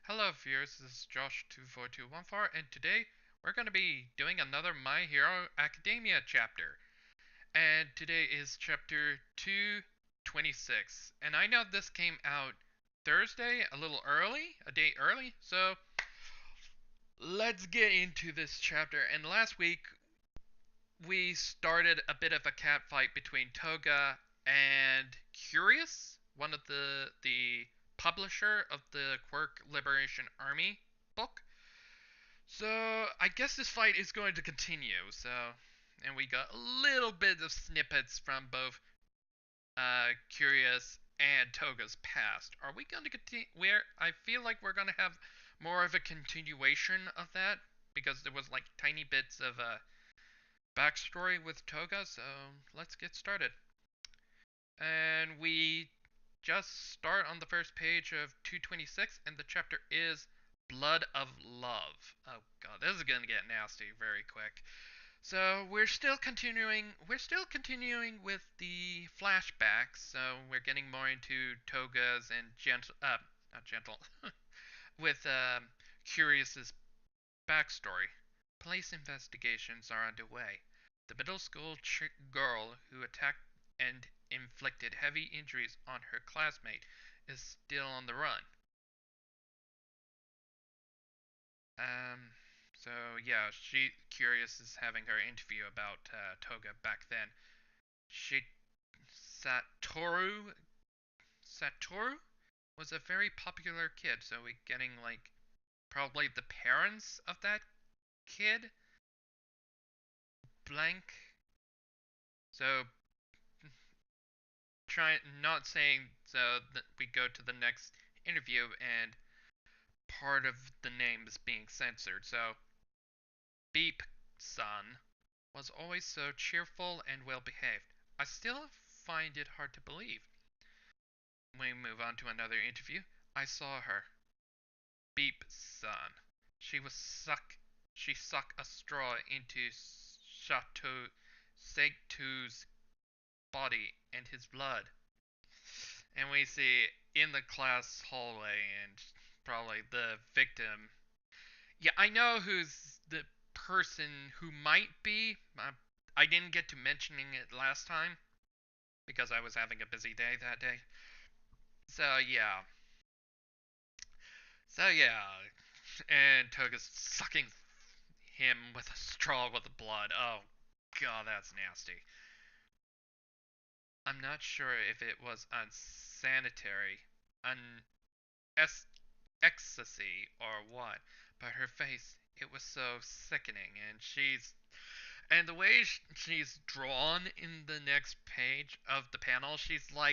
Hello viewers, this is Josh24214 and today we're going to be doing another My Hero Academia chapter. And today is chapter 226. And I know this came out Thursday, a little early, a day early, so let's get into this chapter. And last week we started a bit of a catfight between Toga and Curious, one of the publisher of the Quirk Liberation Army book. So I guess this fight is going to continue. And we got a little bit of snippets from both Curious and Toga's past. Are we going to continue? Where I feel like we're going to have more of a continuation of that because there was like tiny bits of backstory with Toga. So let's get started. And we just start on the first page of 226, and the chapter is Blood of Love. Oh god, this is gonna get nasty very quick. So we're still continuing with the flashbacks. So we're getting more into Toga's and not gentle, with Curious's backstory. Police investigations are underway. The middle school girl who attacked and inflicted heavy injuries on her classmate is still on the run. Um, so yeah, Curious is having her interview about Toga back then. She Satoru Satoru was a very popular kid, so we getting like probably the parents of that kid blank. So try not saying so that we go to the next interview and part of the name is being censored. So Beep Son was always so cheerful and well behaved. I still find it hard to believe. We move on to another interview. I saw her. Beep Son. She was suck. She sucked a straw into Chateau Segtu's body and his blood. And we see in the class hallway and probably the victim. Yeah, I know who's the person who might be. I didn't get to mentioning it last time because I was having a busy day that day. So yeah. So yeah. And Toga's sucking him with a straw with the blood. Oh god, that's nasty. I'm not sure if it was unsanitary, un ecstasy or what, but her face, it was so sickening, and the way she's drawn in the next page of the panel, she's ew,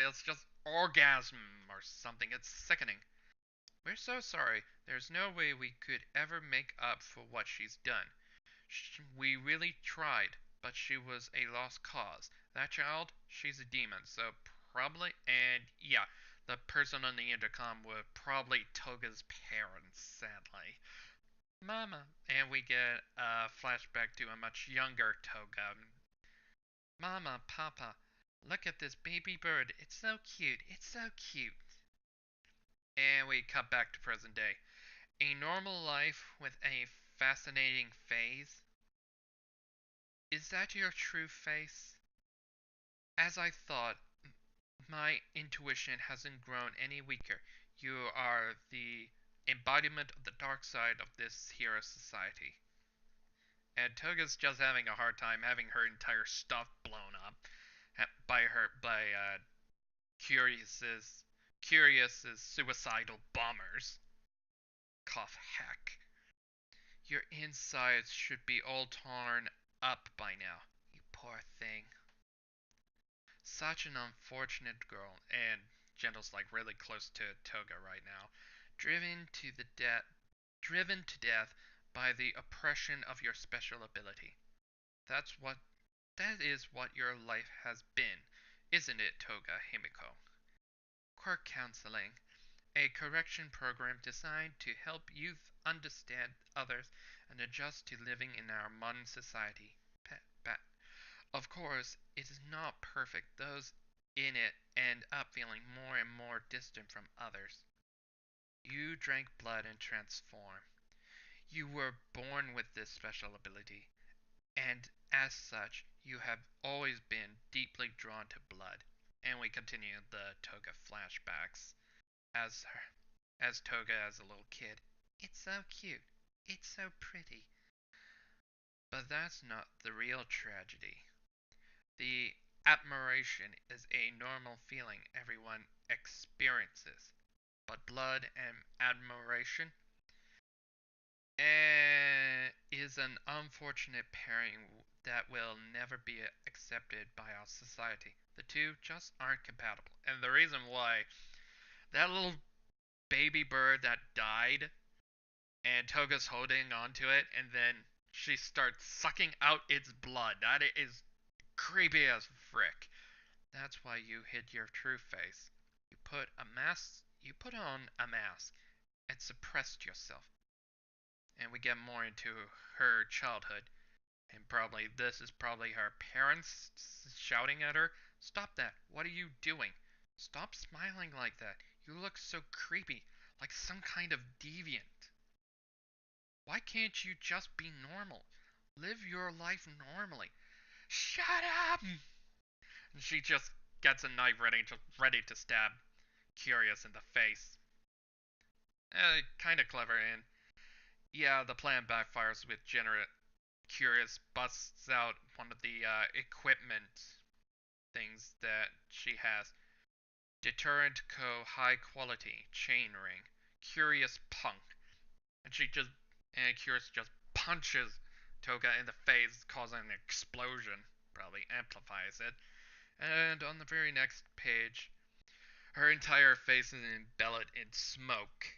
it's just orgasm or something. It's sickening. We're so sorry. There's no way we could ever make up for what she's done. We really tried, but she was a lost cause. That child, she's a demon, so probably, and yeah, the person on the intercom were probably Toga's parents, sadly. Mama. And we get a flashback to a much younger Toga. Mama, Papa, look at this baby bird. It's so cute. It's so cute. And we cut back to present day. A normal life with a fascinating phase. Is that your true face? As I thought, my intuition hasn't grown any weaker. You are the embodiment of the dark side of this hero society. And Toga's just having a hard time having her entire stuff blown up by Curious's suicidal bombers. Cough heck. Your insides should be all torn up by now. You poor thing. Such an unfortunate girl, and Gentle's like really close to Toga right now. Driven to the death driven to death by the oppression of your special ability. That's what that is what your life has been, isn't it, Toga Himiko? Quirk counseling, a correction program designed to help youth understand others and adjust to living in our modern society. Of course, it is not perfect. Those in it end up feeling more and more distant from others. You drank blood and transformed. You were born with this special ability, and as such, you have always been deeply drawn to blood. And we continue the Toga flashbacks as her, as Toga as a little kid. It's so cute. It's so pretty. But that's not the real tragedy. The admiration is a normal feeling everyone experiences. But blood and admiration is an unfortunate pairing that will never be accepted by our society. The two just aren't compatible. And the reason why, that little baby bird that died and Toga's holding onto it and then she starts sucking out its blood. That is creepy as frick. That's why you hid your true face. You put on a mask and suppressed yourself. And we get more into her childhood. And probably this is probably her parents shouting at her, "Stop that. What are you doing? Stop smiling like that. You look so creepy, like some kind of deviant. Why can't you just be normal? Live your life normally. Shut up!" And she just gets a knife ready to stab Curious in the face. Kind of clever, and yeah, the plan backfires with Curious busts out one of the equipment things that she has. Deterrent Co. High Quality Chain Ring. Curious Punk. And Curious just punches Toga in the face, causing an explosion. Probably amplifies it. And on the very next page, her entire face is enveloped in smoke.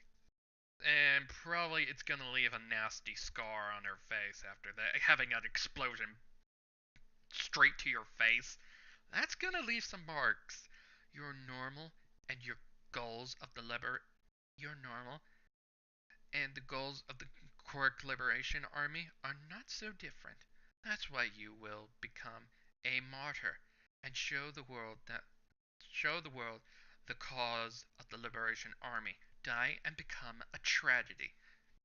And probably it's gonna leave a nasty scar on her face after that. Having an explosion straight to your face, that's gonna leave some marks. You're normal, and your goals of the liber you're normal, and the goals of the Quirk Liberation Army are not so different. That's why you will become a martyr and show the world the cause of the Liberation Army. Die and become a tragedy.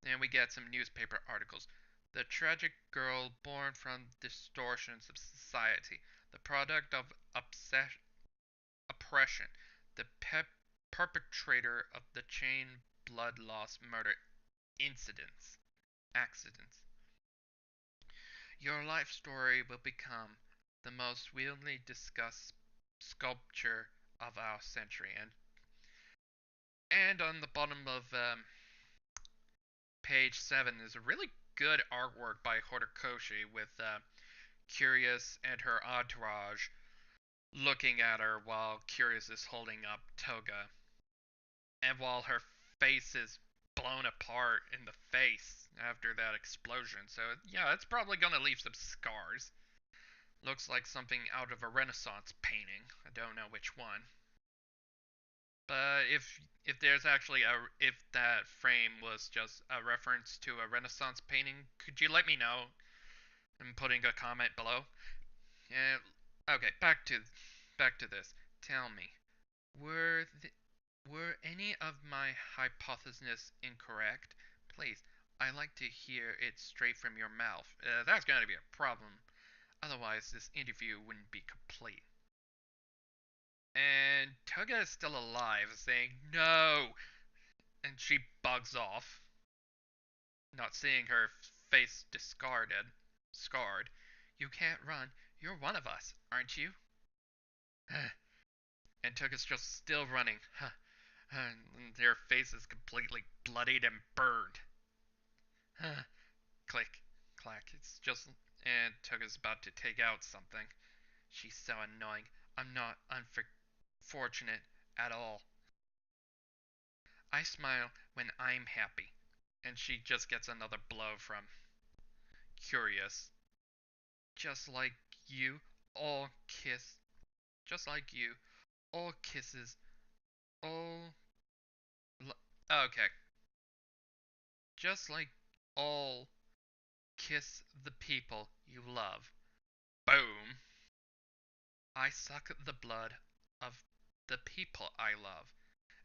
And we get some newspaper articles. The tragic girl born from distortions of society, the product of oppression, the perpetrator of the chain blood loss murder accidents. Your life story will become the most widely discussed sculpture of our century. And on the bottom of page 7 is a really good artwork by Horikoshi with Curious and her entourage looking at her while Curious is holding up Toga. And while her face is blown apart in the face after that explosion. So, yeah, it's probably gonna leave some scars. Looks like something out of a Renaissance painting. I don't know which one. But if there's actually if that frame was just a reference to a Renaissance painting, could you let me know and putting a comment below? Yeah. Okay, back to this. Tell me, were were any of my hypotheses incorrect? Please, I like to hear it straight from your mouth. That's going to be a problem. Otherwise, this interview wouldn't be complete. And Toga is still alive, saying no, and she bugs off, not seeing her face scarred. You can't run. You're one of us, aren't you? And Toga's just still running. And their face is completely bloodied and burned. Click, clack. It's just. And Toga's about to take out something. She's so annoying. I'm not unfortunate at all. I smile when I'm happy. And she just gets another blow from Curious. Just like you, all kiss. Just like you, all kisses. All. Okay. Just like all kiss the people you love. Boom. I suck the blood of the people I love,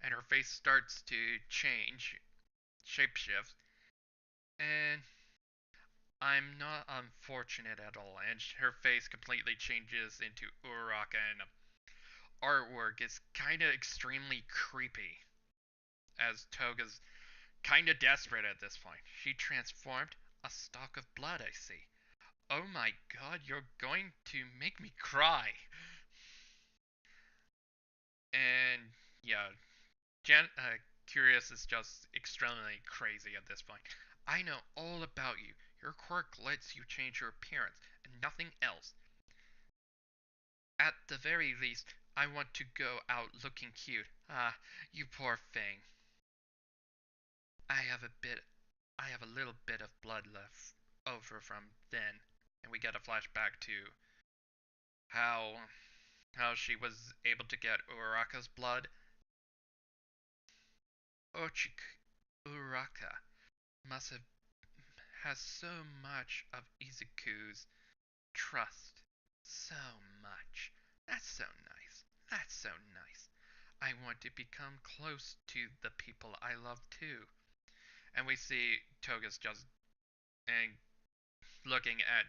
and her face starts to change, shapeshift, and I'm not unfortunate at all, and her face completely changes into Uraraka, and artwork is kinda extremely creepy, as Toga's kinda desperate at this point. She transformed a stalk of blood, I see. Oh my god, you're going to make me cry. And yeah, Curious is just extremely crazy at this point. I know all about you. Your quirk lets you change your appearance, and nothing else. At the very least, I want to go out looking cute. Ah, you poor thing. I have a bit, I have a little bit of blood left over from then, and we get a flashback to how she was able to get Uraraka's blood. Ochik Uraka must have has so much of Izuku's trust. So much. That's so nice. That's so nice. I want to become close to the people I love too. And we see Toga's just and looking at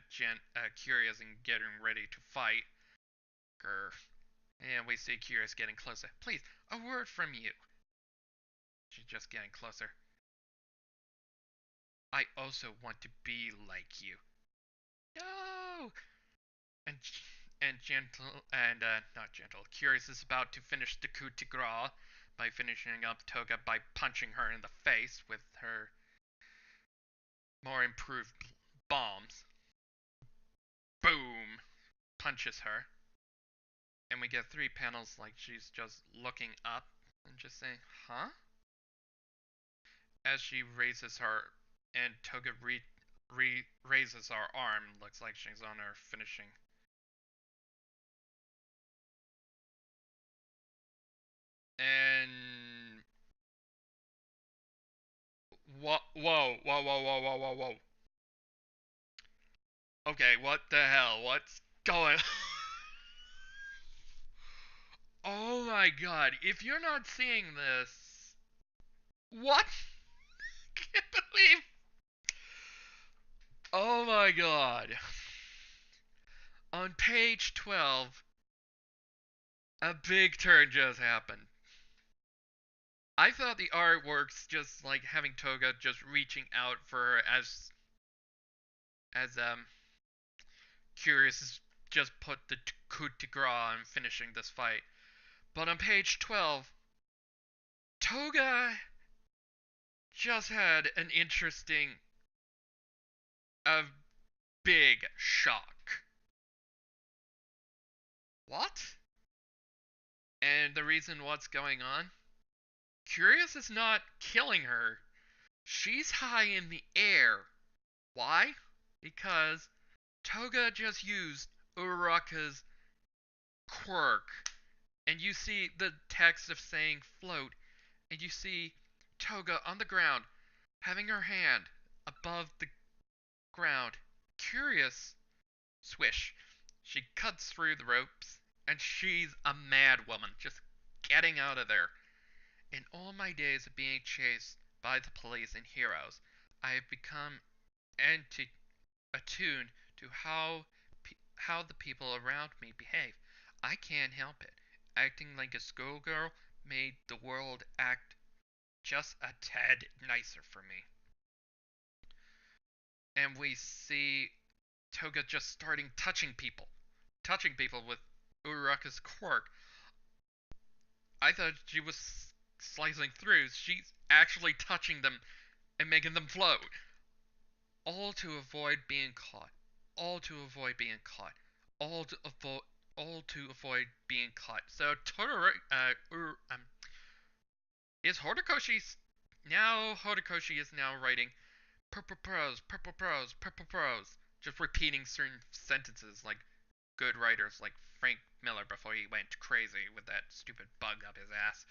Curious and getting ready to fight. Grr. And we see Curious getting closer. Please, a word from you. She's just getting closer. I also want to be like you. No! And gentle not gentle. Curious is about to finish the coup de grace by finishing up Toga by punching her in the face with her more improved bombs. Boom! Punches her. And we get 3 panels like she's just looking up and just saying, huh? As she raises her and Toga raises her arm, looks like she's on her finishing. And whoa, whoa, whoa, whoa, whoa, whoa, whoa, whoa. Okay, what the hell? What's going? Oh my god! If you're not seeing this, what? I can't believe. Oh my god! On page 12, a big turn just happened. I thought the artwork's just like having Toga just reaching out for her as Curious has just put the coup de grace on finishing this fight. But on page 12, Toga just had an interesting, a big shock. What? And the reason what's going on? Curious is not killing her. She's high in the air. Why? Because Toga just used Uraraka's quirk. And you see the text of saying float. And you see Toga on the ground, having her hand above the ground. Curious. Swish. She cuts through the ropes, and she's a mad woman, just getting out of there. In all my days of being chased by the police and heroes, I have become attuned to how the people around me behave. I can't help it. Acting like a schoolgirl made the world act just a tad nicer for me. And we see Toga just starting touching people with Uraraka's quirk. I thought she was slicing through. She's actually touching them and making them float. All to avoid being caught. All to avoid being caught. All to avoid. All to avoid being caught. So is Horikoshi now? Horikoshi is now writing purple prose, purple prose, purple prose, just repeating certain sentences like good writers like Frank Miller before he went crazy with that stupid bug up his ass.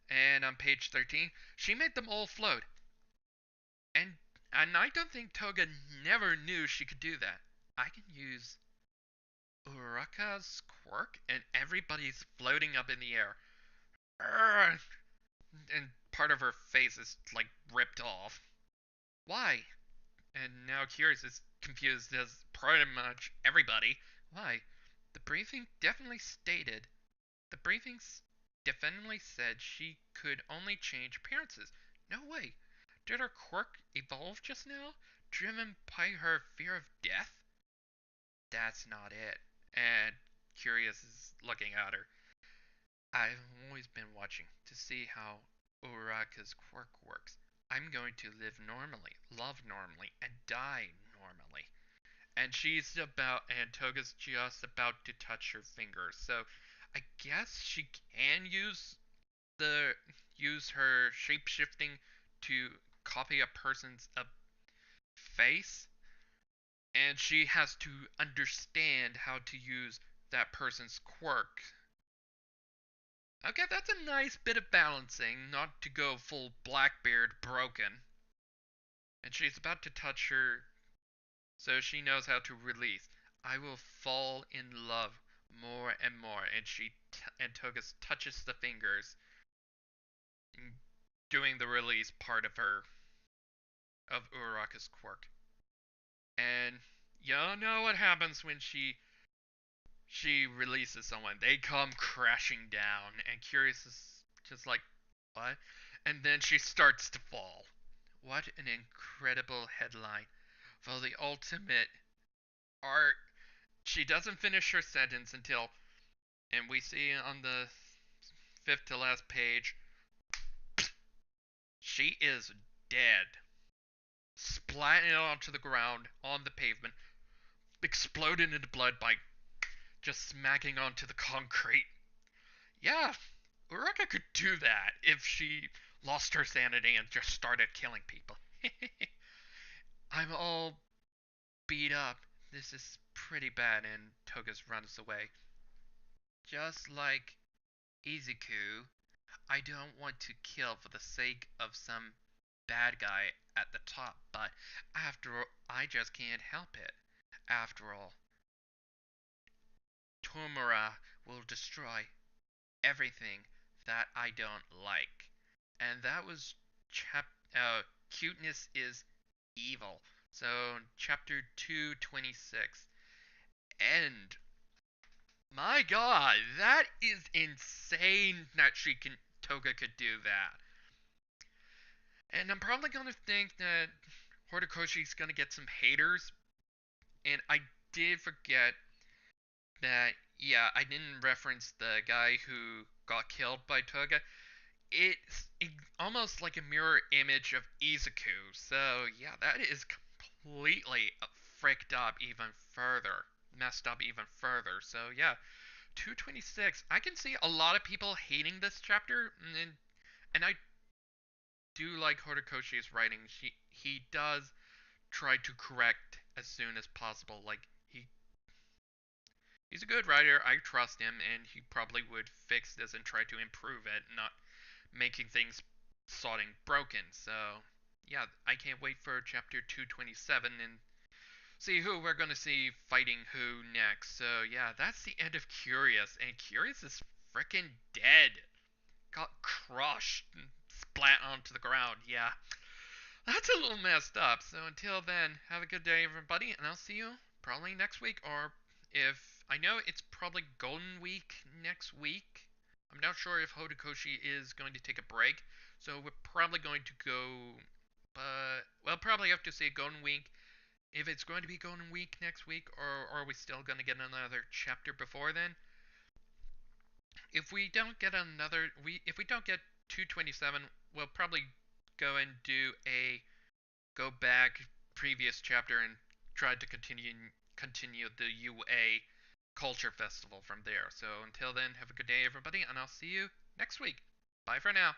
And on page 13, she made them all float. And I don't think Toga never knew she could do that. I can use Uraraka's quirk and everybody's floating up in the air. Urgh. part of her face is like ripped off. Why? And now Curious is confused as pretty much everybody. Why? The briefing definitely stated. The briefings definitely said she could only change appearances. No way. Did her quirk evolve just now? Driven by her fear of death? That's not it. And Curious is looking at her. I've always been watching to see how Uraka's quirk works. I'm going to live normally, love normally, and die normally. And Toga's just about to touch her finger. So I guess she can the use her shape shifting to copy a person's face, and she has to understand how to use that person's quirk. Okay, that's a nice bit of balancing, not to go full Blackbeard broken. And she's about to touch her, so she knows how to release. I will fall in love more and more, and Togus touches the fingers, doing the release part of Uraraka's quirk. And you know what happens when she releases someone. They come crashing down, and Curious is just like, what? And then she starts to fall. What an incredible headline for the ultimate art. She doesn't finish her sentence until, and we see on the fifth to last page, she is dead. Splatting onto the ground on the pavement, exploded into blood by just smacking onto the concrete. Yeah, Uraka could do that if she lost her sanity and just started killing people. I'm all beat up. This is pretty bad, and Togas runs away. Just like Izuku, I don't want to kill for the sake of some bad guy at the top, but after all, I just can't help it. After all, Tomura will destroy everything that I don't like. And that was Cuteness is Evil. So, chapter 226. And my god, that is insane that Toga could do that. And I'm probably gonna think that Horikoshi's gonna get some haters. And I did forget that, yeah, I didn't reference the guy who got killed by Toga. It's almost like a mirror image of Izuku. So, yeah, that is completely fricked up even further. Messed up even further. So, yeah, 226. I can see a lot of people hating this chapter, and I do like Horikoshi's writing. He does try to correct as soon as possible. Like, he's a good writer. I trust him, and he probably would fix this and try to improve it, not making things sodding broken. So, yeah, I can't wait for chapter 227 and see who we're going to see fighting who next. So, yeah, that's the end of Curious, and Curious is freaking dead. Got crushed and splat onto the ground. Yeah, that's a little messed up. So, until then, have a good day, everybody, and I'll see you probably next week, or if I know it's probably Golden Week next week. I'm not sure if Horikoshi is going to take a break, so we're probably going to go. But we'll probably have to say Golden Week if it's going to be Golden Week next week, or are we still going to get another chapter before then? If we don't get if we don't get 227, we'll probably go and do a go back previous chapter and try to continue the UA Culture Festival from there. So until then, have a good day, everybody, and I'll see you next week. Bye for now.